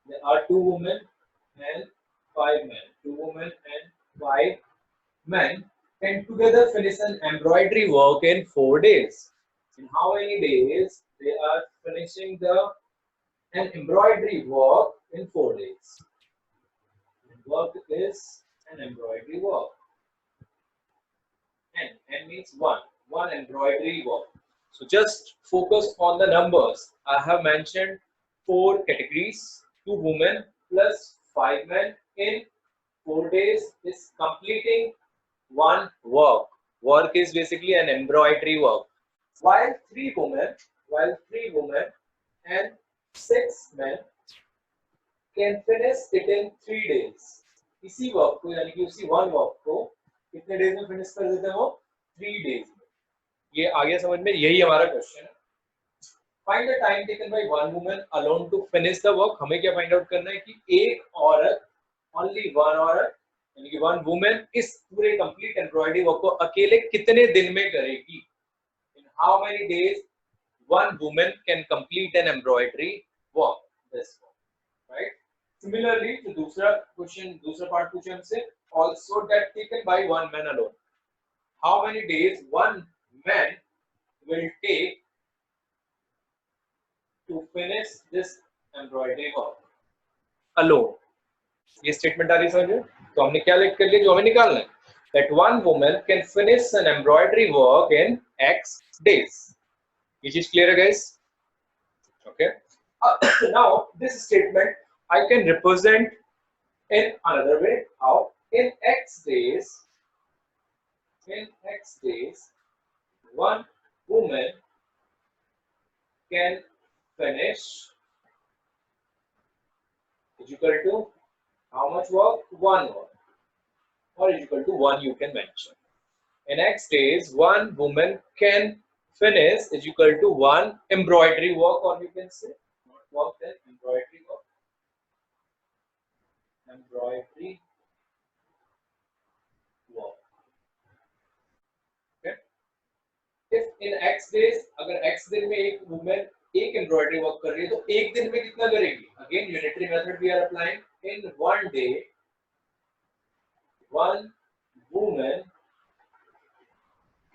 There are 2 women and 5 men. 2 women and 5 men can together finish an embroidery work in 4 days. In how many days they are finishing the an embroidery work in 4 days? Work is an embroidery work. N means one embroidery work. So just focus on the numbers. I have mentioned 4 categories. 2 women plus 5 men in 4 days is completing one work. Work is basically an embroidery work. While 3 women and 6 men can finish it in 3 days. इसी work को यानी कि उसी one work को कितने days में finish कर देते हैं वो 3 डेज में. ये आ गया समझ में. यही हमारा क्वेश्चन है. Find the time taken by one woman alone to finish the work. हमें क्या फाइंड आउट करना है कि एक औरत, ओनली वन औरत यानी कि वन वुमन इस पूरे कंप्लीट एम्ब्रॉयडरी वर्क को अकेले कितने दिन में करेगी. In how many days one woman can complete an embroidery work. This right. Similarly, जो दूसरा क्वेश्चन, दूसरा पार्ट पूछे हमसे, also that taken by one man alone. How many days one man will take to finish this embroidery work alone? ये statement आ रही समझ में. तो हमने क्या लिख कर लिया जो हमें निकालना है. That one woman can finish an embroidery work in X days. ये चीज क्लियर है guys? Okay. Now this statement I can represent in another way. How? In X days, one woman can finish is equal to how much work? One work, or is equal to one. You can mention. In X days, one woman can finish is equal to one embroidery work, or you can say not work, then embroidery work. Embroidery work. Okay. If in X days, अगर X दिन में एक women एक embroidery work कर रही है तो एक दिन में कितना करेगी. Again unitary method we are applying. In one day one woman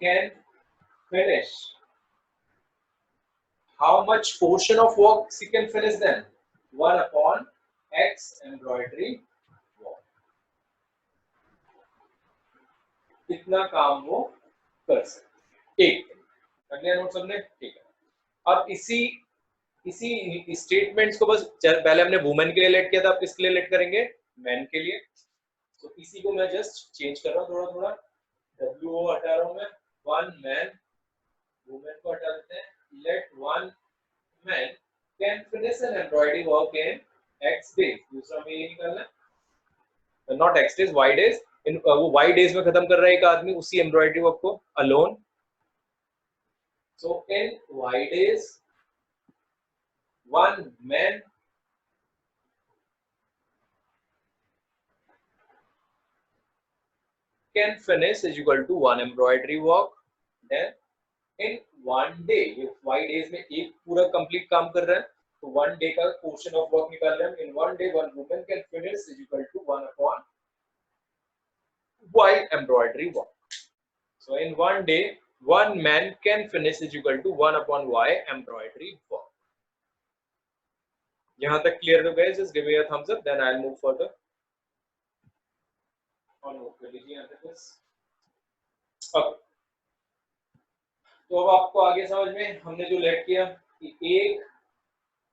can finish how much portion of work she can finish then? 1 upon X embroidery work. कितना काम वो कर सकते हैं एक. अगले नोट सबने ठीक है. अब इसी स्टेटमेंट्स को बस पहले हमने वुमेन के लिए लेट किया था, अब किसके लिए लेट करेंगे? मैन के लिए. तो इसी को मैं जस्ट चेंज कर रहा हूँ थोड़ा थोड़ा. WO हटा रहा हूँ मैं. वन मैन, वुमेन को हटा देते हैं. Let one man can finish an embroidery work in X days. दूसरा में ये निकालना है. Not X days, Y days. इन वो Y days में खत्म कर रहा है एक आदमी उसी embroidery work को alone. So in Y days, one man can finish is equal to one embroidery work. Then in one day, ये 5 days में एक पूरा कंप्लीट काम कर रहा है तो 1 day का पोर्शन ऑफ वर्क निकाल रहे हैं. इन 1 day one woman can finish is equal to 1 upon Y embroidery work. So in 1 day one man can finish is equal to 1 upon Y embroidery work. यहाँ तक क्लियर हो गया? just give me a thumbs up, then I'll move further. और note कर लीजिए यहाँ तक बस. Okay. तो अब आपको आगे समझ में हमने जो लेट किया कि एक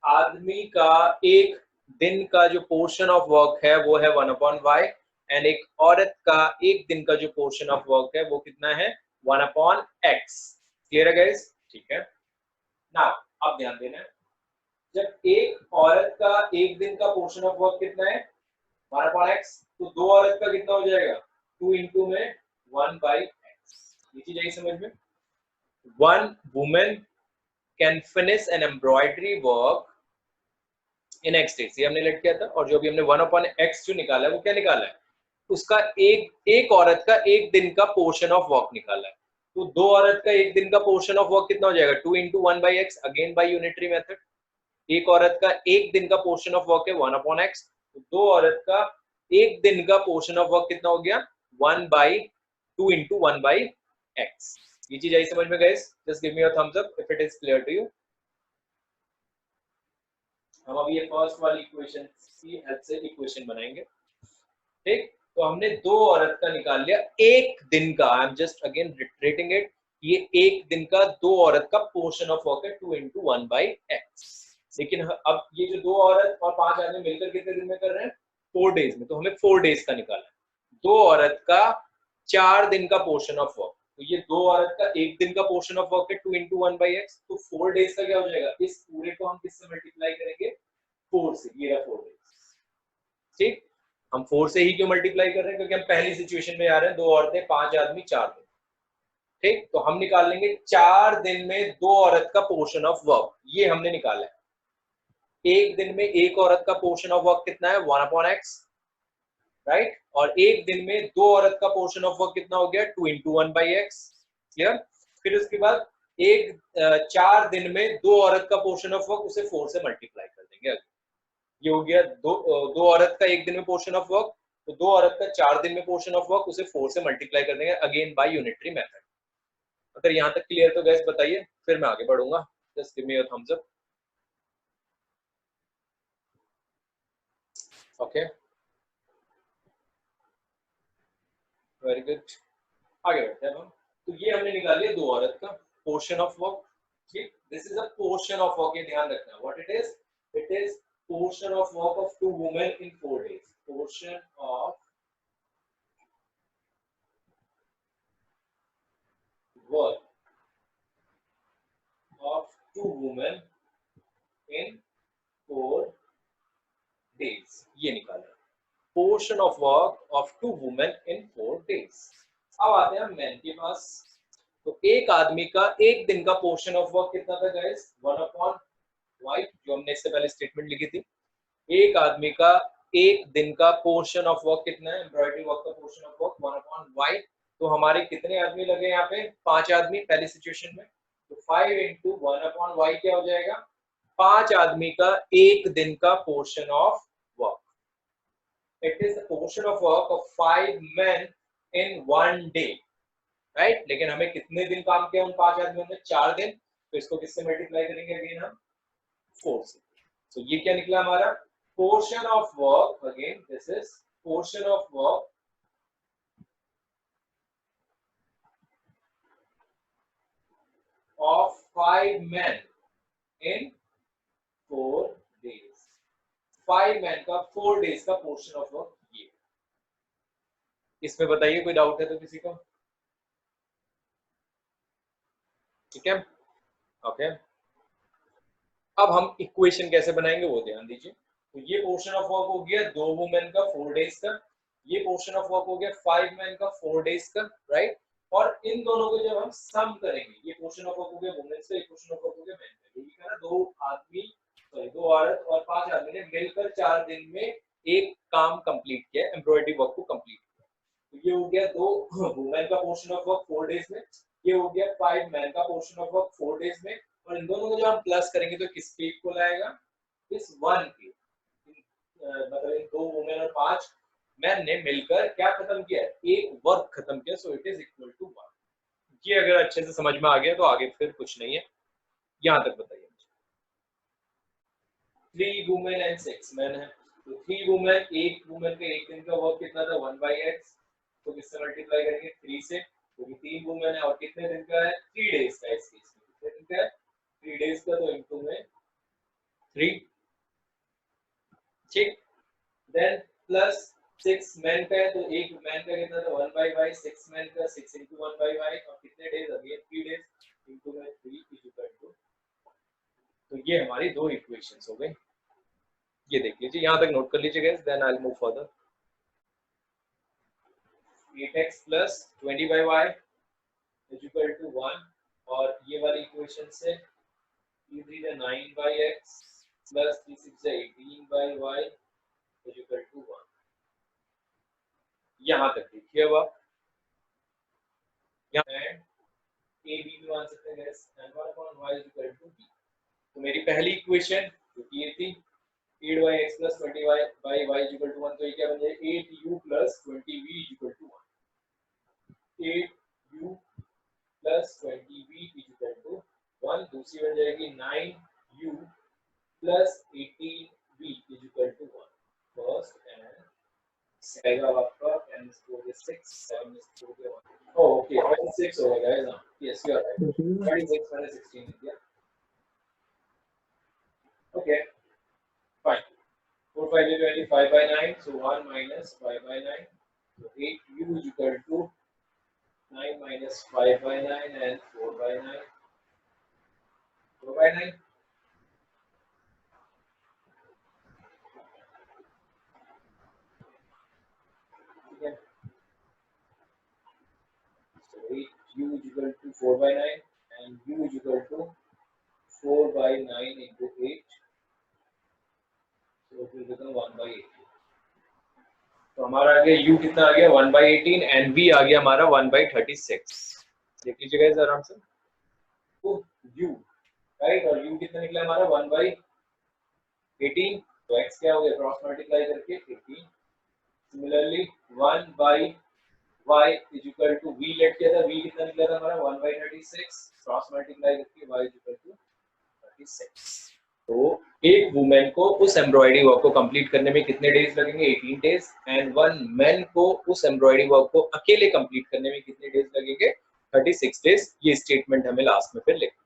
आदमी का एक दिन का जो पोर्शन ऑफ वर्क है वो है 1 upon Y, एंड एक औरत का एक दिन का जो पोर्शन ऑफ वर्क है वो कितना है? 1 upon X. क्लियर है गाइस? ठीक है. नाउ अब ध्यान देना है, जब एक औरत का एक दिन का पोर्शन ऑफ वर्क कितना है? 1 upon X, तो दो औरत का कितना हो जाएगा? 2 into में 1 by X. ये चीज आई समझ में? One woman can finish an embroidery work in X days. ये हमने लेट किया था. और जो अभी हमने 1 upon X जो निकाला है वो क्या निकाला है? उसका एक औरत का एक दिन का पोर्शन ऑफ वर्क निकाला है. तो दो औरत का एक दिन का पोर्शन ऑफ वर्क कितना हो जाएगा? 2 into 1 by X, again by unitary method. एक औरत का एक दिन का पोर्शन ऑफ वर्क है 1/x, तो दो औरत का एक दिन का पोर्शन ऑफ वर्क कितना हो गया 1/2 इंटू 1/x। ये चीज आई समझ में guys? Just give me your thumbs up if it is clear to you. हम अभी ये फर्स्ट वाली इक्वेशन की हेल्प से इक्वेशन बनाएंगे, ठीक? तो हमने दो औरत का निकाल लिया एक दिन का, I am just again retreating it, ये एक दिन का दो औरत का पोर्शन ऑफ वर्क है 2 इंटू 1/x। लेकिन अब ये जो दो औरत और पांच आदमी मिलकर कितने दिन में कर रहे हैं 4 डेज में, तो हमें 4 डेज का निकालना है। दो औरत का 4 दिन का पोर्शन ऑफ वर्क, तो ये दो औरत का एक दिन का पोर्शन ऑफ वर्क है 2 इंटू 1/x, तो 4 डेज का क्या हो जाएगा? इस पूरे को हम किससे मल्टीप्लाई करेंगे 4 से, ये रहा 4 डेज, ठीक? हम 4 से ही क्यों मल्टीप्लाई कर रहे हैं? क्योंकि हम पहली सिचुएशन में आ रहे हैं, दो औरतें पांच आदमी 4 दिन, ठीक? तो हम निकाल लेंगे 4 दिन में दो औरत का पोर्शन ऑफ वर्क, ये हमने निकाला है। एक दिन में एक औरत का पोर्शन ऑफ वर्क कितना है 1/x, राइट? और एक दिन में दो औरत का पोर्शन ऑफ वर्क कितना हो गया 2 इंटू 1/x, क्लियर? फिर उसके बाद एक 4 दिन में दो औरत का पोर्शन ऑफ वर्क, उसे 4 से मल्टीप्लाई कर देंगे। ये हो गया दो औरत का एक दिन में पोर्शन ऑफ वर्क, तो दो औरत का 4 दिन में पोर्शन ऑफ वर्क, उसे 4 से मल्टीप्लाई कर देंगे अगेन बाय यूनिटरी मेथड। अगर यहाँ तक क्लियर तो गैस बताइए, फिर मैं आगे बढ़ूंगा। Just give me your thumbs up. Okay, very good, आगे बढ़ते हैं हम। तो ये हमने निकाल लिया दो औरत का पोर्शन ऑफ वर्क, ठीक? This is a portion of work, ये ध्यान रखना। What it is portion of work of two women in 4 days, पोर्शन ऑफ वर्क of two women in 4 days, ये निकाला portion of work of two women in 4 days. अब आते हैं मैन के पास। तो एक आदमी का एक दिन का पोर्शन ऑफ वर्क कितना था गाइस 1/y, जो हमने इससे पहले स्टेटमेंट लिखी थी। एक आदमी का एक दिन का पोर्शन ऑफ वर्क कितना है, एम्ब्रॉयडरी वर्क का पोर्शन ऑफ वर्क 1/y। तो हमारे कितने आदमी लगे यहाँ पे 5 आदमी पहली सिचुएशन में, तो 5 इंटू 1/y क्या हो जाएगा 5 आदमी का एक दिन का portion of work. It is the portion of work of 5 men in 1 day, right? लेकिन हमें कितने दिन काम किया उन 5 आदमियों ने 4 दिन, तो इसको किससे मल्टीप्लाई करेंगे अगेन हम 4 से। तो ये क्या निकला हमारा portion of work, again this is portion of वर्क of 5 men in 4 days। 5 men का 4 डेज का पोर्शन ऑफ वर्क ये। इसमें बताइए कोई डाउट है तो किसी को? ठीक है, ओके। अब हम इक्वेशन कैसे बनाएंगे वो ध्यान दीजिए। तो ये पोर्शन ऑफ वर्क हो गया दो वुमेन का 4 डेज का, ये पोर्शन ऑफ वर्क हो गया 5 men का 4 डेज का, राइट? और इन दोनों को जब हम सम करेंगे, ये पोर्शन ऑफ वर्क हो गया वुमेन्स का, ये पोर्शन ऑफ वर्क हो गया मेन का। ये क्या ना दो आदमी, सॉरी दो औरत और 5 आदमी ने मिलकर 4 दिन में एक काम कंप्लीट किया, एम्ब्रॉयडरी वर्क को कंप्लीट किया। तो ये हो गया दो वुमेन का पोर्शन ऑफ वर्क 4 डेज में, ये हो गया 5 men का पोर्शन ऑफ वर्क 4 डेज में, और इन दोनों को जब हम प्लस करेंगे तो किसके इक्वल आएगा इस 1 के। मतलब इन दो वुमेन और 5 मैन ने मिलकर क्या खत्म किया एक वर्क खत्म किया, so it is equal to 1। ये अगर अच्छे से समझ में आ गया तो आगे फिर कुछ नहीं है, यहां तक बताइए मुझे। 3 वुमेन एंड 6 मैन है, तो 3 वुमेन, एक वुमेन का एक दिन का वर्क कितना था 1/x, तो किससे मल्टीप्लाई करेंगे 3 से, क्योंकि 3 वुमेन है और कितने दिन का है 3 डेज का। इस केस में कितने दिन का है 3 डेज का, तो इनटू में 3, ठीक? देन प्लस 6 मैन का है, तो एक मैन का कितना था 1/y, 6 मैन का 6 इंटू 1/y, और कितने डेज अगेन 3 डेज इंटू में 3 इज इक्वल टू। तो ये हमारी दो इक्वेशंस हो गई। ये देख लीजिए, यहां तक नोट कर लीजिए guys, then I will move further. 8x plus 20/y is equal to 1, और ये वाली इक्वेशन से 3 is 9/x plus 3 6 is 18/y is equal to 1। यहां तक देखिए। अब आप यहाँ a b भी मान सकते हैं guys, and 1/y is equal to b। तो मेरी पहली इक्वेशन जो कि ये थी 8y(x + 20y/y = 1, तो ये क्या बन जाएगा 8u + 20v = 1, 8u + 20v = 1, दूसरी बन जाएगी 9u + 18v = 1, first and second आपका 10 is 4 is 6, 7 is 4 is 1. Oh, okay, 26 होगा guys. Yes, you are right. 26 minus 16 is yeah. Okay, fine. 4 5 is 25/9, so 1 minus 5/9. So 8u = 9 minus 5/9 and 4/9. 4/9. Okay. So 8u = 4/9 and u = 4/9 into 8. So it will become 1/8. तो हमारा आ गया u कितना आ गया 1/18 and v आ गया हमारा 1/36. देख लीजिए गाइस आराम से. तो u राइट और u कितना निकला हमारा 1/18, तो x क्या हो गया क्रॉस मल्टीप्लाई करके 18. सिमिलरली 1/y = v लेट किया था, v कितना निकला था हमारा 1/36, क्रॉस मल्टीप्लाई करके y = 36. तो एक वुमेन को उस एम्ब्रॉयडरी वर्क को कंप्लीट करने में कितने डेज लगेंगे 18 डेज, एंड वन मैन को उस एम्ब्रॉयडरी वर्क को अकेले कंप्लीट करने में कितने डेज लगेंगे 36 डेज. ये स्टेटमेंट हमें लास्ट में फिर लिखना